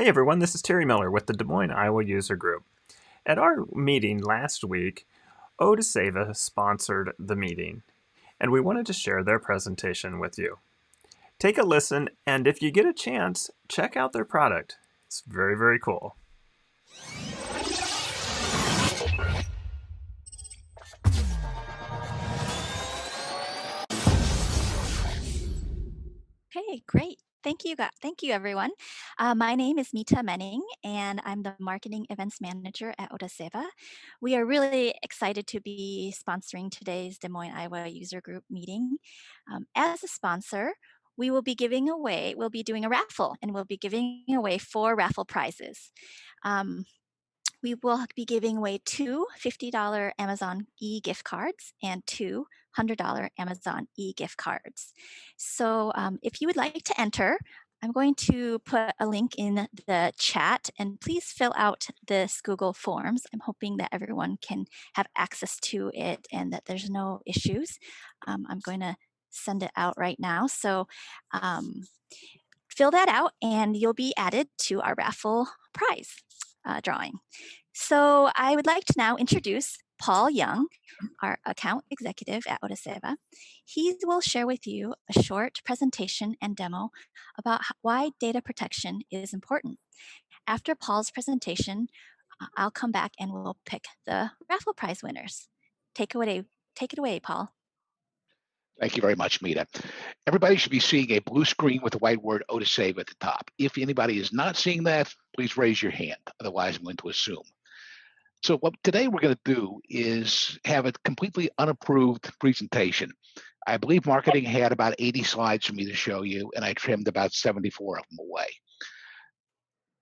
Hey everyone, this is Terry Miller with the Des Moines, Iowa User Group. At our meeting last week, Odaseva sponsored the meeting, and we wanted to share their presentation with you. Take a listen, and if you get a chance, check out their product. It's very, very cool. Okay, great. Thank you, everyone. My name is Mita Menning, and I'm the Marketing Events Manager at Odaseva. We are really excited to be sponsoring today's Des Moines, Iowa User Group meeting. As a sponsor, we'll be doing a raffle, and we'll be giving away 4 raffle prizes. We will be giving away 2 $50 Amazon e-gift cards and 2 $100 Amazon e-gift cards. So if you would like to enter, I'm going to put a link in the chat, and please fill out this Google Forms. I'm hoping that everyone can have access to it and that there's no issues. I'm going to send it out right now. So fill that out and you'll be added to our raffle prize drawing. So I would like to now introduce Paul Young, our account executive at Odaseva. He will share with you a short presentation and demo about why data protection is important. After Paul's presentation, I'll come back and we'll pick the raffle prize winners. Take it away, Paul. Thank you very much, Mita. Everybody should be seeing a blue screen with the white word Odaseva at the top. If anybody is not seeing that, please raise your hand. Otherwise, I'm going to assume. So what today we're going to do is have a completely unapproved presentation. I believe marketing had about 80 slides for me to show you, and I trimmed about 74 of them away.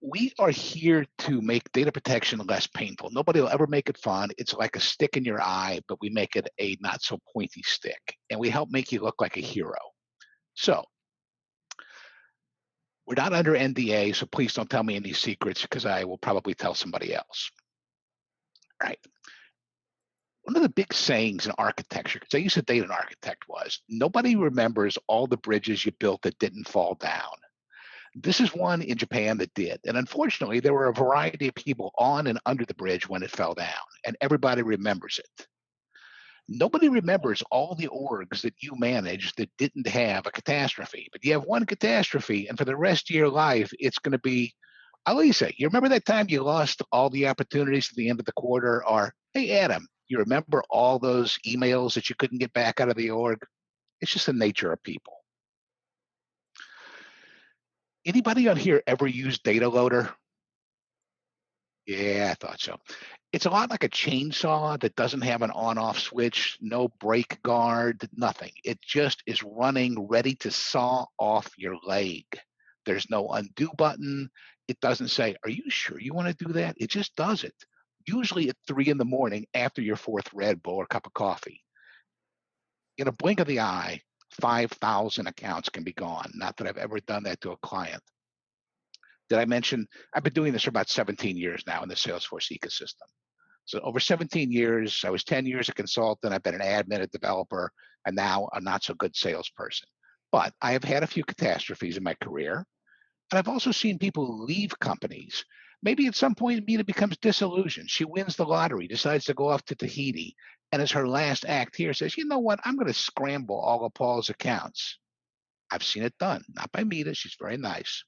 We are here to make data protection less painful. Nobody will ever make it fun. It's like a stick in your eye, but we make it a not so pointy stick, and we help make you look like a hero. So we're not under NDA, so please don't tell me any secrets because I will probably tell somebody else. All right. One of the big sayings in architecture, because I used to date an architect, was nobody remembers all the bridges you built that didn't fall down. This is one in Japan that did. And unfortunately, there were a variety of people on and under the bridge when it fell down, and everybody remembers it. Nobody remembers all the orgs that you managed that didn't have a catastrophe. But you have one catastrophe, and for the rest of your life, it's going to be, Alisa, you remember that time you lost all the opportunities at the end of the quarter? Or, hey, Adam, you remember all those emails that you couldn't get back out of the org? It's just the nature of people. Anybody on here ever use Data Loader? Yeah, I thought so. It's a lot like a chainsaw that doesn't have an on-off switch, no brake guard, nothing. It just is running ready to saw off your leg. There's no undo button. It doesn't say, are you sure you want to do that? It just does it. Usually at 3 in the morning after your 4th Red Bull or cup of coffee. In a blink of the eye, 5,000 accounts can be gone. Not that I've ever done that to a client. Did I mention I've been doing this for about 17 years now in the Salesforce ecosystem? So over 17 years, I was 10 years a consultant. I've been an admin, a developer, and now a not so good salesperson. But I have had a few catastrophes in my career. And I've also seen people leave companies. Maybe at some point, Mina becomes disillusioned. She wins the lottery, decides to go off to Tahiti, and as her last act here says, you know what, I'm going to scramble all of Paul's accounts. I've seen it done, not by Mita. She's very nice.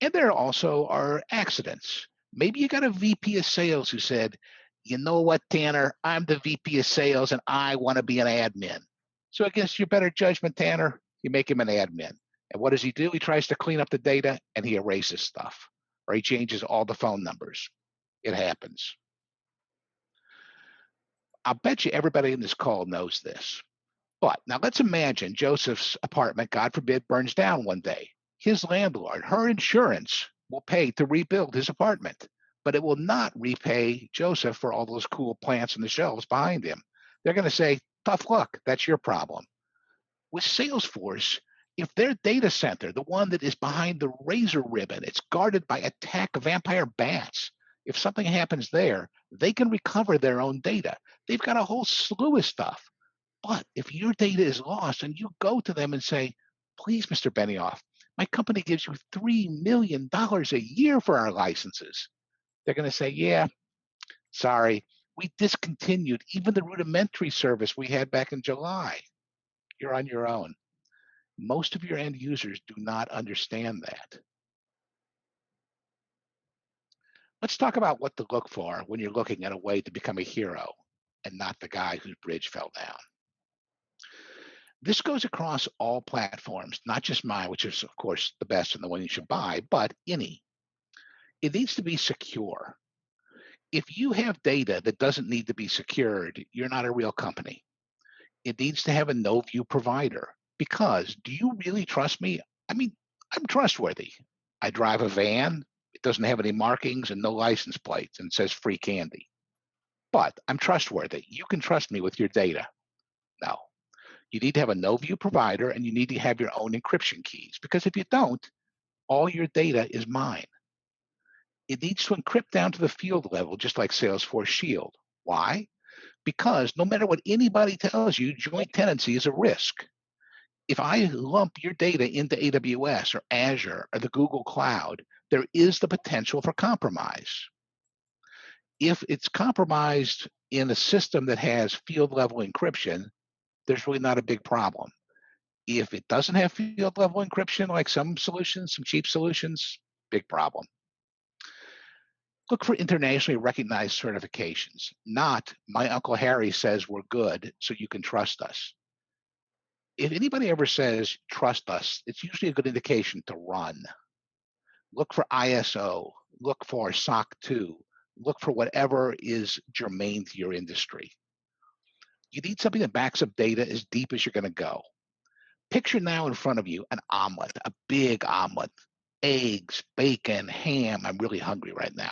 And there also are accidents. Maybe you got a VP of sales who said, you know what, Tanner, I'm the VP of sales and I want to be an admin. So against your better judgment, Tanner, you make him an admin. And what does he do? He tries to clean up the data and he erases stuff, or he changes all the phone numbers. It happens. I'll bet you everybody in this call knows this. But now let's imagine Joseph's apartment, God forbid, burns down one day. His landlord, her insurance, will pay to rebuild his apartment, but it will not repay Joseph for all those cool plants on the shelves behind him. They're going to say, tough luck, that's your problem. With Salesforce, if their data center, the one that is behind the razor ribbon, it's guarded by attack vampire bats. If something happens there, they can recover their own data. They've got a whole slew of stuff. But if your data is lost and you go to them and say, please, Mr. Benioff, My company gives you $3 million a year for our licenses. They're going to say, yeah, sorry, we discontinued even the rudimentary service we had back in July. You're on your own. Most of your end users do not understand that. Let's talk about what to look for when you're looking at a way to become a hero and not the guy whose bridge fell down. This goes across all platforms, not just mine, which is, of course, the best and the one you should buy, but any. It needs to be secure. If you have data that doesn't need to be secured, you're not a real company. It needs to have a no view provider. Because do you really trust me? I mean, I'm trustworthy. I drive a van, it doesn't have any markings and no license plates and says free candy. But I'm trustworthy. You can trust me with your data. No. You need to have a no view provider and you need to have your own encryption keys because if you don't, all your data is mine. It needs to encrypt down to the field level, just like Salesforce Shield. Why? Because no matter what anybody tells you, joint tenancy is a risk. If I lump your data into AWS or Azure or the Google Cloud, there is the potential for compromise. If it's compromised in a system that has field level encryption, there's really not a big problem. If it doesn't have field level encryption, like some solutions, some cheap solutions, big problem. Look for internationally recognized certifications, not my Uncle Harry says we're good, so you can trust us. If anybody ever says trust us, it's usually a good indication to run. Look for ISO, look for SOC 2, look for whatever is germane to your industry. You need something that backs up data as deep as you're going to go. Picture now in front of you an omelet, a big omelet, eggs, bacon, ham. I'm really hungry right now.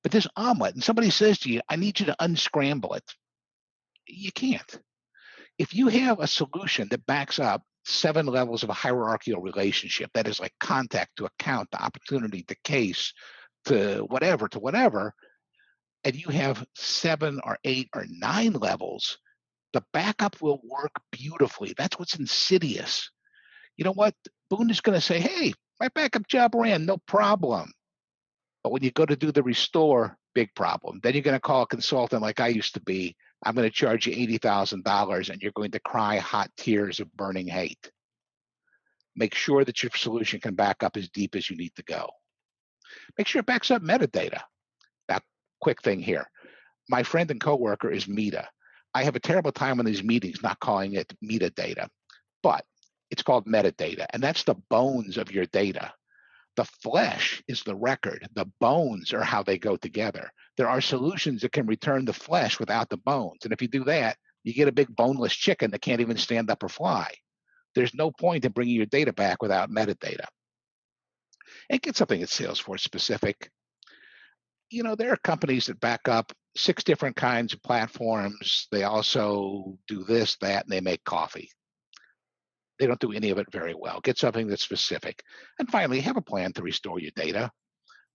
But this omelet, and somebody says to you, I need you to unscramble it. You can't. If you have a solution that backs up 7 levels of a hierarchical relationship, that is like contact to account to opportunity to case to whatever, and you have 7 or 8 or 9 levels, the backup will work beautifully. That's what's insidious. You know what? Boone is going to say, hey, my backup job ran, no problem. But when you go to do the restore, big problem. Then you're going to call a consultant like I used to be. I'm going to charge you $80,000 and you're going to cry hot tears of burning hate. Make sure that your solution can back up as deep as you need to go. Make sure it backs up metadata. Now, quick thing here. My friend and coworker is Meta. I have a terrible time in these meetings not calling it metadata, but it's called metadata, and that's the bones of your data. The flesh is the record. The bones are how they go together. There are solutions that can return the flesh without the bones. And if you do that, you get a big boneless chicken that can't even stand up or fly. There's no point in bringing your data back without metadata. And get something that's Salesforce specific. You know, there are companies that back up 6 different kinds of platforms. They also do this, that, and they make coffee. They don't do any of it very well. Get something that's specific. And finally, have a plan to restore your data.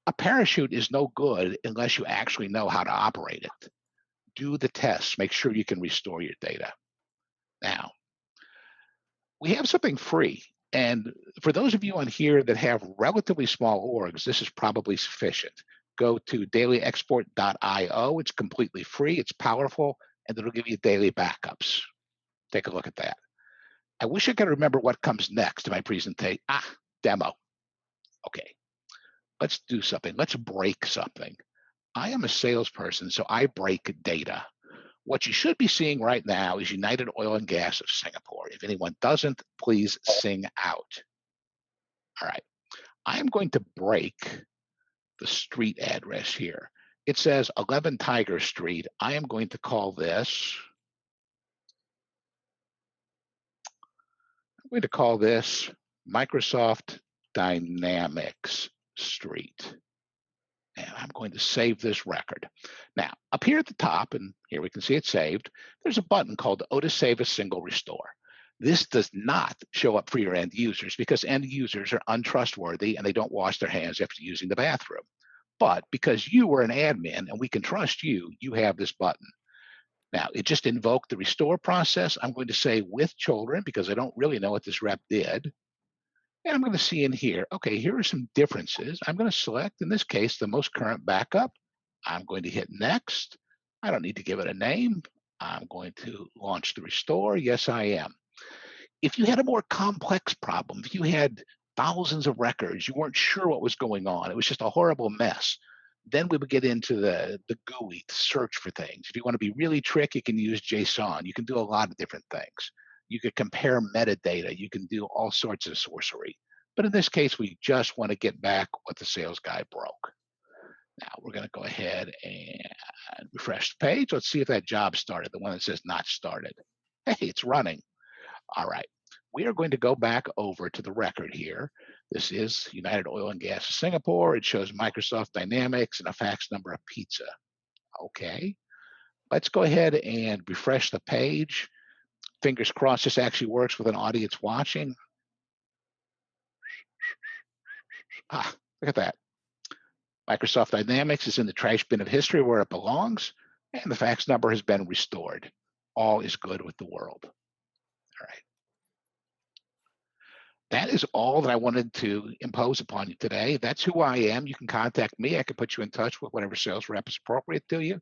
A parachute is no good unless you actually know how to operate it. Do the tests. Make sure you can restore your data. Now, we have something free. And for those of you on here that have relatively small orgs, this is probably sufficient. Go to dailyexport.io. It's completely free. It's powerful, and it'll give you daily backups. Take a look at that. I wish I could remember what comes next in my presentation. Demo. Okay, let's do something. Let's break something. I am a salesperson, so I break data. What you should be seeing right now is United Oil and Gas of Singapore. If anyone doesn't, please sing out. All right, I am going to break the street address here. It says 11 Tiger Street. I am going to call this, Microsoft Dynamics Street. And I'm going to save this record. Now, up here at the top, and here we can see it saved, there's a button called Odaseva Single Restore. This does not show up for your end users because end users are untrustworthy and they don't wash their hands after using the bathroom. But because you were an admin and we can trust you, you have this button. Now, it just invoked the restore process. I'm going to say with children because I don't really know what this rep did. And I'm going to see in here, okay, here are some differences. I'm going to select, in this case, the most current backup. I'm going to hit next. I don't need to give it a name. I'm going to launch the restore. Yes, I am. If you had a more complex problem, if you had thousands of records, you weren't sure what was going on, it was just a horrible mess, then we would get into the GUI to search for things. If you want to be really tricky, you can use JSON. You can do a lot of different things. You could compare metadata. You can do all sorts of sorcery. But in this case, we just want to get back what the sales guy broke. Now we're going to go ahead and refresh the page. Let's see if that job started, the one that says not started. Hey, it's running. All right. We are going to go back over to the record here. This is United Oil and Gas of Singapore. It shows Microsoft Dynamics and a fax number of pizza. Okay. Let's go ahead and refresh the page. Fingers crossed this actually works with an audience watching. Ah, look at that. Microsoft Dynamics is in the trash bin of history where it belongs, and the fax number has been restored. All is good with the world. All right. That is all that I wanted to impose upon you today. That's who I am. You can contact me. I can put you in touch with whatever sales rep is appropriate to you.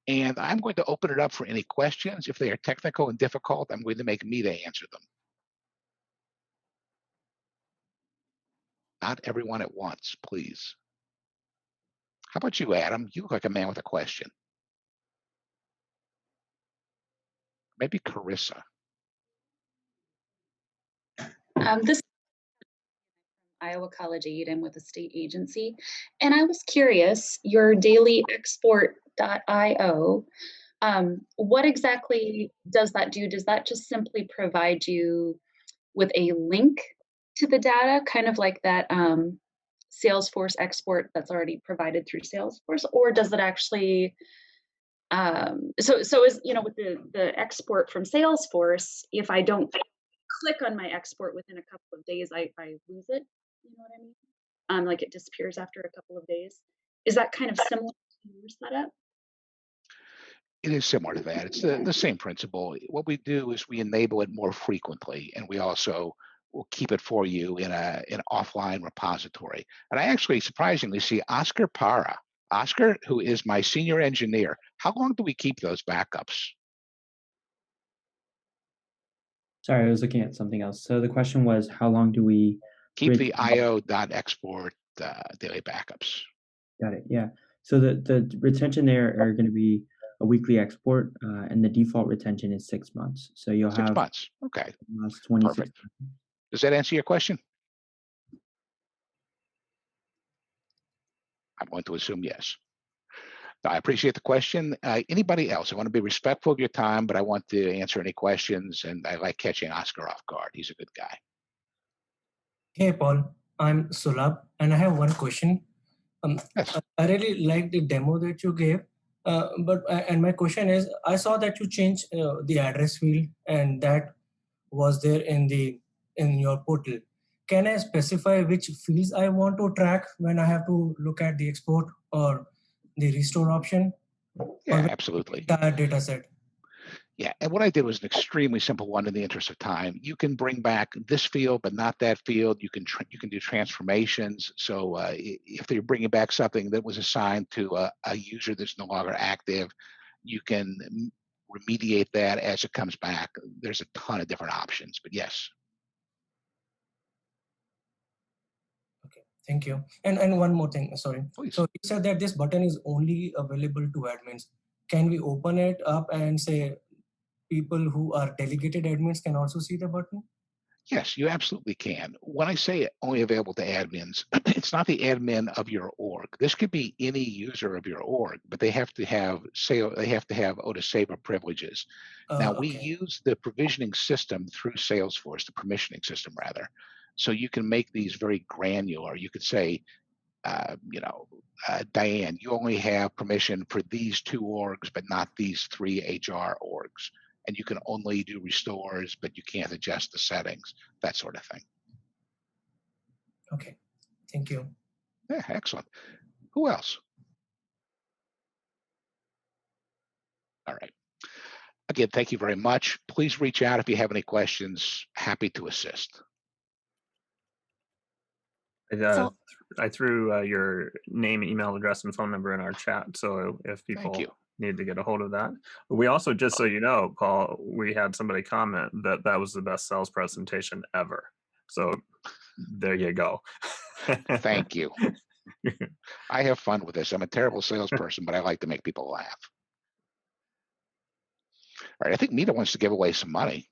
And I'm going to open it up for any questions. If they are technical and difficult, I'm going to make me to answer them. Not everyone at once, please. How about you, Adam? You look like a man with a question. Maybe Carissa. This is Iowa College Aid. I'm with a state agency. And I was curious, your daily export.io, what exactly does that do? Does that just simply provide you with a link to the data, kind of like that Salesforce export that's already provided through Salesforce? Or does it actually, so is, with the export from Salesforce, if I don't click on my export within a couple of days, I lose it. You know what I mean? Like it disappears after a couple of days. Is that kind of similar to your setup? It is similar to that. It's the same principle. What we do is we enable it more frequently, and we also will keep it for you in an offline repository. And I actually surprisingly see Oscar Para. Oscar, who is my senior engineer, how long do we keep those backups? Sorry, I was looking at something else. So the question was, how long do we Keep the io.export daily backups. Got it. Yeah. So the retention there are going to be a weekly export, and the default retention is 6 months. So you'll 6 have months. Okay, last 26. perfect. Does that answer your question? I'm going to assume yes. I appreciate the question. Anybody else? I want to be respectful of your time, but I want to answer any questions, and I like catching Oscar off guard. He's a good guy. Hey Paul, I'm Sulabh and I have one question. Yes. I really like the demo that you gave, and my question is, I saw that you changed the address field, and that was there in your portal. Can I specify which fields I want to track when I have to look at the export or the restore option, or Yeah, absolutely. the entire data set? Yeah, and what I did was an extremely simple one in the interest of time. You can bring back this field, but not that field. You can do transformations. So if they're bringing back something that was assigned to a user that's no longer active, you can remediate that as it comes back. There's a ton of different options, but yes. Okay, thank you. And one more thing, sorry. Please. So you said that this button is only available to admins. Can we open it up and say people who are delegated admins can also see the button? Yes, you absolutely can. When I say only available to admins, it's not the admin of your org. This could be any user of your org, but they have to have Odaseva privileges. Now we Okay. use the provisioning system through Salesforce, the permissioning system rather. So you can make these very granular. You could say, Diane, you only have permission for these 2 orgs, but not these 3 HR orgs. And you can only do restores, but you can't adjust the settings, that sort of thing. Okay, thank you. Yeah, excellent. Who else? All right. Again, thank you very much. Please reach out if you have any questions. Happy to assist. So I threw your name, email address, and phone number in our chat. So if Thank people you. need to get a hold of that, we also, just so you know, Paul, we had somebody comment that that was the best sales presentation ever. So there you go. Thank you. I have fun with this. I'm a terrible salesperson, but I like to make people laugh. All right, I think Mita wants to give away some money.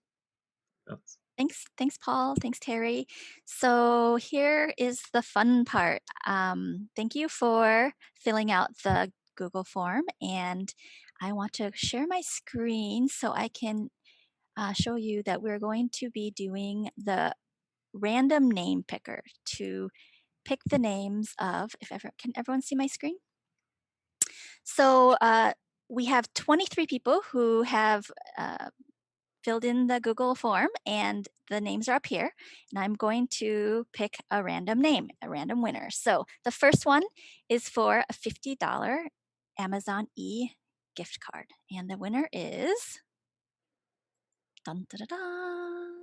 Thanks, Paul. Thanks, Terry. So here is the fun part. Thank you for filling out the Google form, and I want to share my screen so I can show you that we're going to be doing the random name picker to pick the names of, can everyone see my screen? So we have 23 people who have filled in the Google form, and the names are up here. And I'm going to pick a random name, a random winner. So the first one is for a $50 Amazon gift card. And the winner is, dun, dun, dun, dun,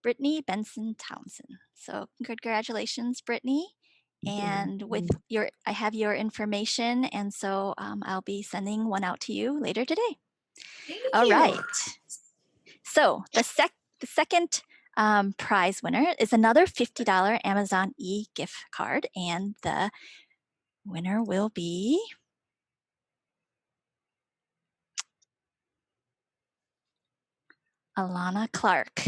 Brittany Benson Townsend. So congratulations, Brittany. And with I have your information, and so I'll be sending one out to you later today. All right. So the second prize winner is another $50 Amazon gift card, and the winner will be Alana Clark.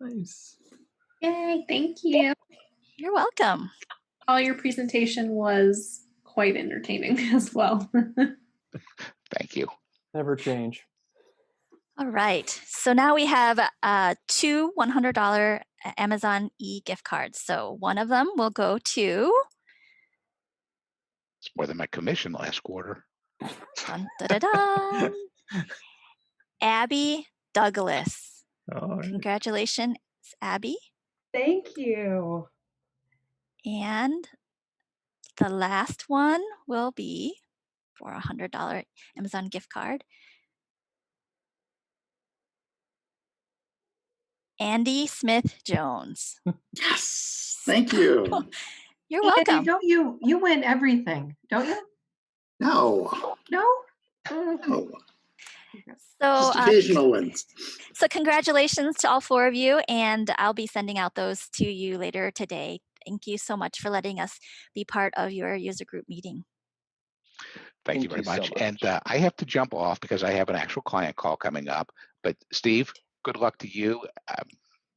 Nice. Yay, thank you. You're welcome. All your presentation was quite entertaining as well. Thank you. Never change. All right. So now we have two $100 Amazon gift cards. So one of them will go to It's more than my commission last quarter. dun, dun, dun, dun, Abby Douglas. All right. Congratulations, Abby. Thank you. And the last one will be for a $100 Amazon gift card. Andy Smith Jones. Yes, thank you. You're Andy, welcome. don't you win everything, don't you? No, No? no, So, just occasional wins. so congratulations to all four of you, and I'll be sending out those to you later today. Thank you so much for letting us be part of your user group meeting. Thank you very much. And I have to jump off because I have an actual client call coming up. But Steve, good luck to you.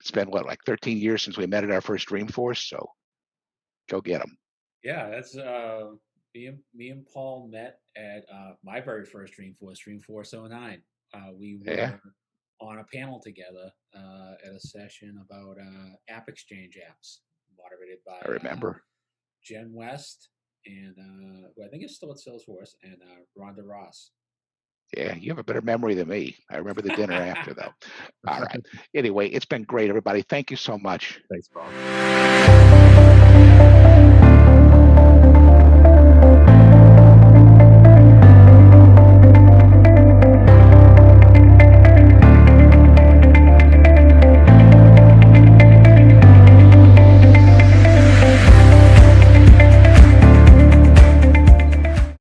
It's been what, like 13 years since we met at our first Dreamforce, so go get them. Yeah, that's me and Paul met at my very first Dreamforce 09. We were on a panel together at a session about app exchange apps, moderated by I remember Jen West and who I think is still at Salesforce, and Rhonda Ross. Yeah, you have a better memory than me. I remember the dinner after, though. All right. Anyway, it's been great, everybody. Thank you so much. Thanks, Paul.